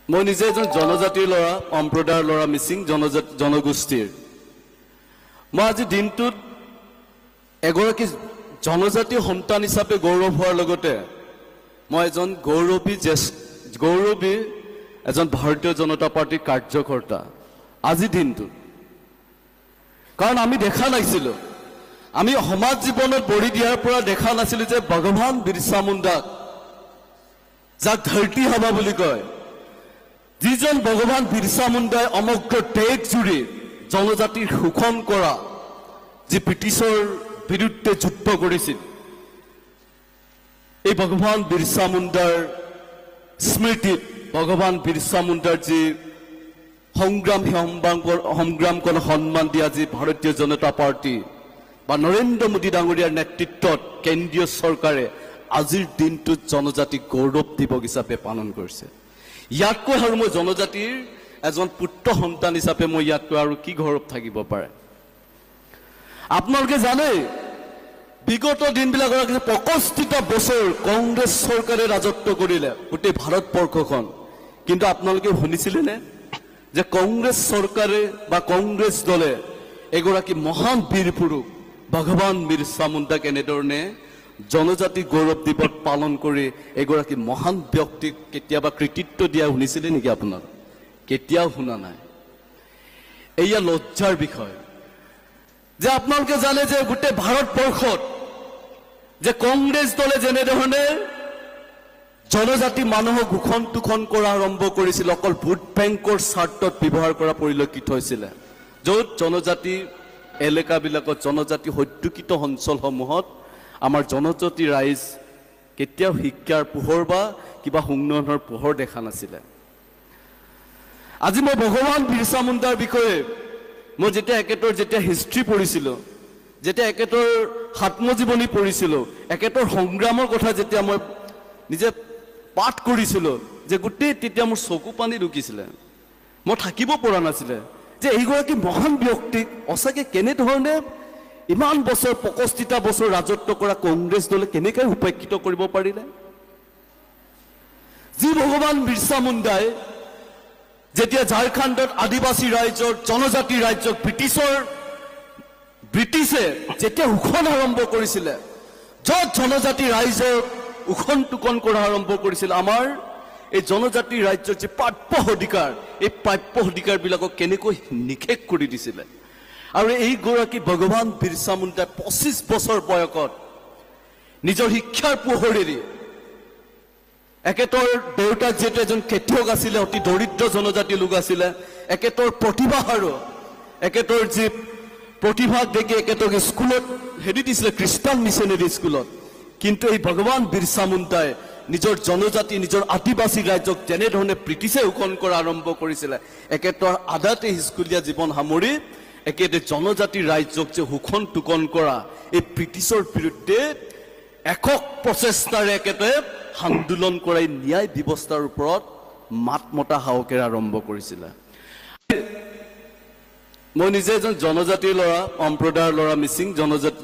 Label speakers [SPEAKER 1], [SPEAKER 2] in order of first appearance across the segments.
[SPEAKER 1] মই নিজে এজন জনজাতিৰ ল'ৰা, সম্প্ৰদায়ৰ ল'ৰা, মিচিং জনগোষ্ঠীৰ। মই আজি দিনটোত এগৰাকী জনজাতীয় সন্তান হিচাপে গৌৰৱ হোৱাৰ লগতে মই এজন গৌৰৱী এজন ভাৰতীয় জনতা পাৰ্টীৰ কাৰ্যকৰ্তা আজি দিনটোত। কাৰণ আমি দেখা নাছিলোঁ, আমি সমাজ জীৱনত বলি দিয়াৰ পৰা দেখা নাছিলোঁ যে ভগৱান বিৰচা মুণ্ডাক, যাক ধৰতী হাবা বুলি কয়, যিজন ভগৱান বিৰচা মুণ্ডাই সমগ্ৰ দেশ জুৰি জনজাতিৰ শোষণ কৰা, যি ব্ৰিটিছৰ বিৰুদ্ধে যুদ্ধ কৰিছিল, এই ভগৱান বিৰচা মুণ্ডাৰ স্মৃতিত ভগৱান বিৰচা মুণ্ডাৰ যি সংগ্ৰামক সন্মান দিয়া যি ভাৰতীয় জনতা পাৰ্টি বা নৰেন্দ্ৰ মোদী ডাঙৰীয়াৰ নেতৃত্বত কেন্দ্ৰীয় চৰকাৰে আজিৰ দিনটোত জনজাতিক গৌৰৱ দিৱস হিচাপে পালন কৰিছে। ইয়াতকৈ আৰু মই জনজাতিৰ এজন পুত্ৰ সন্তান হিচাপে মই ইয়াতকৈ আৰু কি গৌৰৱ থাকিব পাৰে। আপোনালোকে জানে বিগত দিনবিলাকৰ 65টা বছৰ কংগ্ৰেছ চৰকাৰে ৰাজত্ব কৰিলে গোটেই ভাৰতবৰ্ষখন। কিন্তু আপোনালোকে শুনিছিলেনে যে কংগ্ৰেছ চৰকাৰে বা কংগ্ৰেছ দলে এগৰাকী মহান বীৰ পুৰুষ ভগৱান বিৰচা মুণ্ডাক এনেধৰণে জনজাতি গৌৰৱ দিৱস পালন কৰি এগৰাকী মহান ব্যক্তিক কেতিয়াবা কৃতিত্ব দিয়া শুনিছিলে নেকি? আপোনাক কেতিয়াও শুনা নাই। এয়া লজ্জাৰ বিষয় যে আপোনালোকে জানে যে গোটেই ভাৰতবৰ্ষত যে কংগ্ৰেছ দলে যেনেধৰণে জনজাতি মানুহক শোষণ কৰা আৰম্ভ কৰিছিল, অকল ভোট বেংকৰ স্বাৰ্থত ব্যৱহাৰ কৰা পৰিলক্ষিত হৈছিলে, য'ত জনজাতি এলেকাবিলাকত, জনজাতি অধ্যুষিত অঞ্চলসমূহত আমাৰ জনজাতি ৰাইজ কেতিয়াও শিক্ষাৰ পোহৰ বা কিবা উন্নয়নৰ পোহৰ দেখা নাছিলে। আজি মই ভগৱান বিৰচা মুণ্ডাৰ বিষয়ে মই যেতিয়া হিষ্ট্ৰী পঢ়িছিলোঁ, যেতিয়া এখেতৰ আত্মজীৱনী পঢ়িছিলোঁ, এখেতৰ সংগ্ৰামৰ কথা যেতিয়া মই নিজে পাঠ কৰিছিলোঁ, যে গোটেই তেতিয়া মোৰ চকু পানী ঢুকিছিলে, মই থাকিব পৰা নাছিলে যে এইগৰাকী মহান ব্যক্তিক সঁচাকৈ কেনেধৰণে ইমান বছৰ 65টা বছৰ ৰাজত্ব কৰা কংগ্ৰেছ দলে কেনেকৈ উপেক্ষিত কৰিব পাৰিলে। যি ভগৱান বিৰচা মুণ্ডাই যেতিয়া ঝাৰখণ্ডত আদিবাসী ৰাইজৰ, জনজাতি ৰাজ্যক ব্ৰিটিছে যেতিয়া শোষণ আৰম্ভ কৰিছিলে, য'ত জনজাতি ৰাইজক শোষণ কৰা আৰম্ভ কৰিছিল, আমাৰ এই জনজাতি ৰাজ্যৰ যি প্ৰাপ্য অধিকাৰ, এই প্ৰাপ্য অধিকাৰবিলাকক কেনেকৈ নিষেধ কৰি দিছিলে। আৰু এইগৰাকী ভগৱান বিৰচা মুণ্ডাই 25 বছৰ বয়সত নিজৰ শিক্ষাৰ পোহৰেৰে, এখেতৰ দেউতাক যিহেতু এজন খেতিয়ক আছিলে, অতি দৰিদ্ৰ জনজাতি লোক আছিলে, এখেতৰ প্ৰতিভা আৰু এখেতৰ যি প্ৰতিভাক দেখি এখেতক স্কুলত দিছিলে, খ্ৰীষ্টান মিছনেৰী স্কুলত। কিন্তু এই ভগৱান বিৰচা মুণ্ডাই নিজৰ জনজাতি, নিজৰ আদিবাসী ৰাজ্যক যেনেধৰণে ব্ৰিটিছে শোষণ কৰা আৰম্ভ কৰিছিলে, এখেতৰ আধাতে স্কুলীয়া জীৱন সামৰি একেতে জনজাতি ৰাজ্যক যে শোষণ কৰা এই ব্ৰিটিছৰ বিৰুদ্ধে একক প্ৰচেষ্টাৰে একেতে আন্দোলন কৰাই ন্যায় ব্যৱস্থাৰ ওপৰত মাত মতা সাহসেৰে আৰম্ভ কৰিছিলে। মই নিজে এজন জনজাতিৰ ল'ৰা, সম্প্ৰদায়ৰ ল'ৰা, মিচিং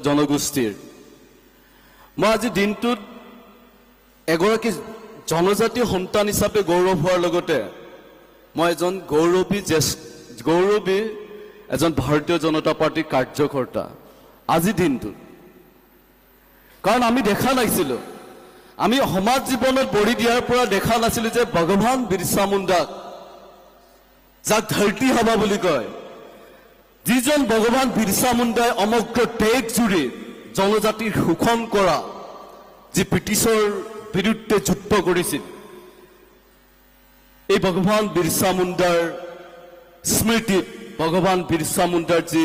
[SPEAKER 1] জনগোষ্ঠীৰ। মই আজি দিনটোত এগৰাকী জনজাতীয় সন্তান হিচাপে গৌৰৱ হোৱাৰ লগতে মই এজন গৌৰৱী এজন ভাৰতীয় জনতা পাৰ্টীৰ কাৰ্যকৰ্তা আজি দিনটোত। কাৰণ আমি দেখা নাছিলোঁ, আমি সমাজ জীৱনত বলি দিয়াৰ পৰা দেখা নাছিলোঁ যে ভগৱান বিৰচা মুণ্ডাক, যাক ধৰতী হাবা বুলি কয়, যিজন ভগৱান বিৰচা মুণ্ডাই সমগ্ৰ দেশ জুৰি জনজাতিৰ শোষণ কৰা, যি ব্ৰিটিছৰ বিৰুদ্ধে যুদ্ধ কৰিছিল, এই ভগৱান বিৰচা মুণ্ডাৰ স্মৃতিত ভগৱান বিৰচা মুণ্ডাৰ যি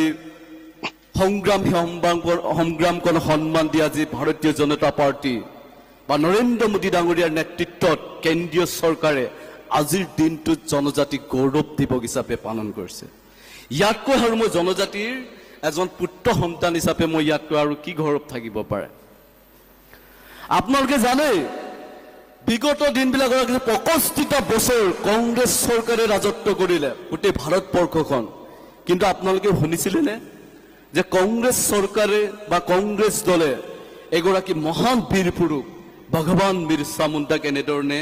[SPEAKER 1] সংগ্ৰামক সন্মান দিয়া যি ভাৰতীয় জনতা পাৰ্টি বা নৰেন্দ্ৰ মোদী ডাঙৰীয়াৰ নেতৃত্বত কেন্দ্ৰীয় চৰকাৰে আজিৰ দিনটোত জনজাতিক গৌৰৱ দিৱস হিচাপে পালন কৰিছে। ইয়াতকৈ আৰু মই জনজাতিৰ এজন পুত্ৰ সন্তান হিচাপে মই ইয়াতকৈ আৰু কি গৌৰৱ থাকিব পাৰে। আপোনালোকে জানে বিগত দিনবিলাকৰ 65টা বছৰ কংগ্ৰেছ চৰকাৰে ৰাজত্ব কৰিলে গোটেই ভাৰতবৰ্ষখন। কিন্তু আপোনালোকে শুনিছিলেনে যে কংগ্ৰেছ চৰকাৰে বা কংগ্ৰেছ দলে এগৰাকী মহান বীৰ পুৰুষ ভগৱান বিৰচা মুণ্ডাক এনেধৰণে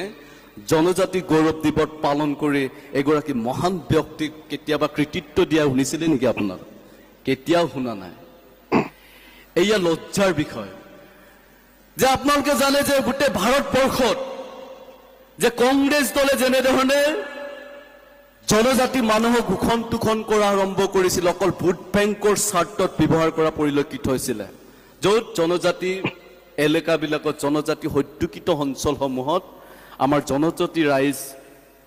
[SPEAKER 1] জনজাতি গৌৰৱ দিৱস পালন কৰি এগৰাকী মহান ব্যক্তিক কেতিয়াবা কৃতিত্ব দিয়া শুনিছিলে নেকি আপোনাৰ? কেতিয়াও শুনা নাই। এয়া লজ্জাৰ বিষয় যে আপোনালোকে জানে যে গোটেই ভাৰতবৰ্ষত যে কংগ্ৰেছ দলে যেনেধৰণে জনজাতি মানুহক শোষণ তোষণ কৰা আৰম্ভ কৰিছিল, অকল ভোট বেংকৰ স্বাৰ্থত ব্যৱহাৰ কৰা পৰিলক্ষিত হৈছিলে, য'ত জনজাতি এলেকাবিলাকত জনজাতি সদ্যোষিত অঞ্চলসমূহত আমাৰ জনজাতি ৰাইজ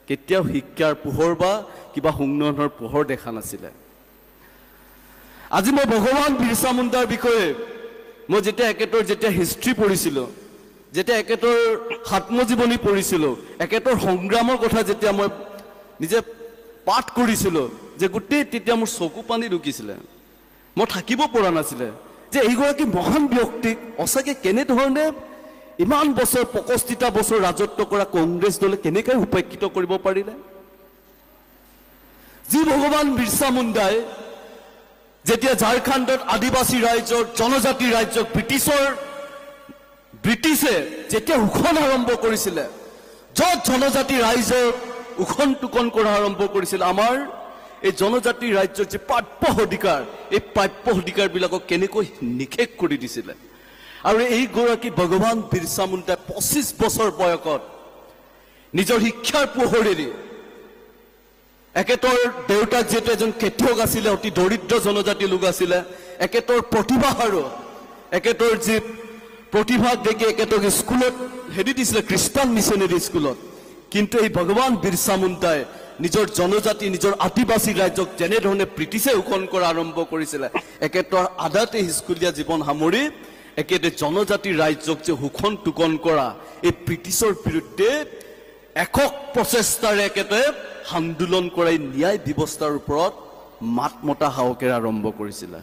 [SPEAKER 1] কেতিয়াও শিক্ষাৰ পোহৰ বা কিবা উন্নয়নৰ পোহৰ দেখা নাছিলে। আজি মই ভগৱান বিৰচা মুণ্ডাৰ বিষয়ে মই যেতিয়া হিষ্ট্ৰী পঢ়িছিলোঁ, যেতিয়া এখেতৰ আত্মজীৱনী পঢ়িছিলোঁ, এখেতৰ সংগ্ৰামৰ কথা যেতিয়া মই নিজে পাঠ কৰিছিলোঁ, যে গোটেই তেতিয়া মোৰ চকু পানী ঢুকিছিলে, মই থাকিব পৰা নাছিলে যে এইগৰাকী মহান ব্যক্তিক সঁচাকৈ কেনেধৰণে ইমান বছৰ 65টা বছৰ ৰাজত্ব কৰা কংগ্ৰেছ দলে কেনেকৈ উপেক্ষিত কৰিব পাৰিলে। যি ভগৱান বিৰচা মুণ্ডাই যেতিয়া ঝাৰখণ্ডত আদিবাসী ৰাইজৰ জনজাতি ৰাজ্যক ব্ৰিটিছে যেতিয়া শোষণ আৰম্ভ কৰিছিলে, য'ত জনজাতি ৰাইজৰ শোষণ তোষণ কৰা আৰম্ভ কৰিছিল, আমাৰ এই জনজাতি ৰাজ্যৰ যে প্ৰাপ্য অধিকাৰ, এই প্ৰাপ্য অধিকাৰবিলাকক কেনেকৈ নিষেধ কৰি দিছিলে। আৰু এইগৰাকী ভগৱান বিৰচা মুণ্ডাই 25 বছৰ বয়সত নিজৰ শিক্ষাৰ পোহৰেৰে, এখেতৰ দেউতাক যিহেতু এজন খেতিয়ক আছিলে, অতি দৰিদ্ৰ জনজাতি লোক আছিলে, এখেতৰ প্ৰতিভা আৰু এখেতৰ যি প্ৰতিভাক দেখি এখেতক স্কুলত দিছিলে, খ্ৰীষ্টান মিছনেৰী স্কুলত। কিন্তু এই ভগৱান বিৰচা মুণ্ডাই নিজৰ জনজাতি, নিজৰ আদিবাসী ৰাজ্যক যেনেধৰণে ব্ৰিটিছে শোষণ কৰা আৰম্ভ কৰিছিলে, এখেতৰ আধাতে স্কুলীয়া জীৱন সামৰি একেতে জনজাতি ৰাজ্যক যে শোষণ তোষণ কৰা এই ব্ৰিটিছৰ বিৰুদ্ধে একক প্ৰচেষ্টাৰে একেতে আন্দোলন কৰাই ন্যায় ব্যৱস্থাৰ ওপৰত মাত মতা সাহসেৰে আৰম্ভ কৰিছিলে।